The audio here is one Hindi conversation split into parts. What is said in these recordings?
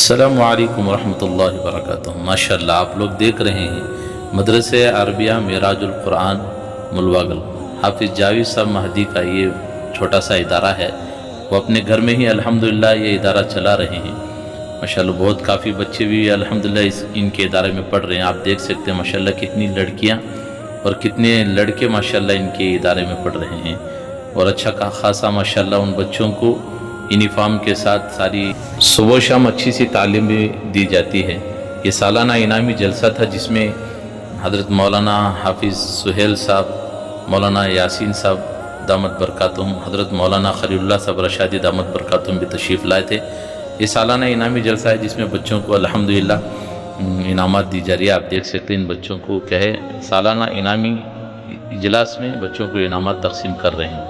अस्सलामु अलैकुम वरहमतुल्लाहि वबरकातुहू। माशाअल्लाह, आप लोग देख रहे हैं मदरसे अरबिया मिराजुल कुरान मुलवागल। हाफिज़ जावेद साहब महदी का ये छोटा सा इदारा है। वो अपने घर में ही अल्हम्दुलिल्लाह ये इदारा चला रहे हैं। माशाअल्लाह बहुत काफ़ी बच्चे भी अल्हम्दुलिल्लाह इनके इदारे में पढ़ रहे हैं। आप देख सकते हैं माशाअल्लाह कितनी लड़कियाँ और कितने लड़के माशाअल्लाह इनके इदारे में पढ़ रहे हैं। और अच्छा खासा माशाअल्लाह उन बच्चों को यूनिफॉर्म के साथ सारी सुबह शाम अच्छी सी तालीम भी दी जाती है। ये सालाना इनामी जलसा था जिसमें हज़रत मौलाना हाफिज़ सुहेल साहब, मौलाना यासीन साहब दामत बरकातुम, हज़रत मौलाना खलीलुल्लाह साहब रशादी दामत बरकातुम भी तशरीफ़ लाए थे। ये सालाना इनामी जलसा है जिसमें बच्चों को अल्हम्दुलिल्लाह इनामात दी जा रही है। आप देख सकते हैं इन बच्चों को क्या है, सालाना इनामी इजलास में बच्चों को इनामात तकसीम कर रहे हैं।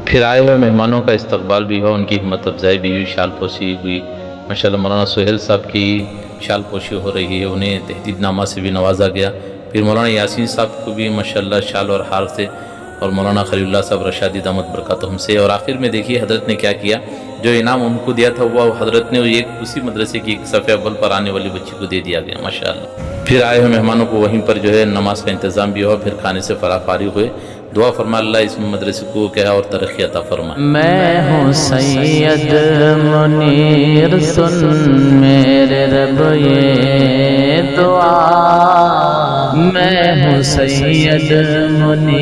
फिर आए हुए मेहमानों का इस्तकबाल भी हुआ, उनकी हिम्मत अफजाई भी हुई, शाल पोशी हुई। माशाअल्लाह मौलाना सुहेल साहब की शाल पोशी हो रही है, उन्हें तहदीदनामा से भी नवाजा गया। फिर मौलाना यासीन साहब को भी माशाअल्लाह शाल और हार से, और मौलाना खलीलुल्लाह साहब रशादी दामत बरकातुहum से। और आखिर में देखिए हज़रत ने क्या किया, जो इनाम उनको दिया था वो हज़रत ने एक उसी मदरसे की एक सफ़े अव्वल पर आने वाली बच्ची को दे दिया गया माशाअल्लाह। फिर आए हुए मेहमानों को वहीं पर जो है नमाज का इंतज़ाम भी हुआ। फिर खाने से फारिग हुए। दुआ फरमा अल्लाह इस मदरसे को क्या है और तरक्की अता फरमाए। मैं हूँ सैयद मुनीर, सुन मेरे रब ये दुआ। मैं हूँ सैयद मुनीर।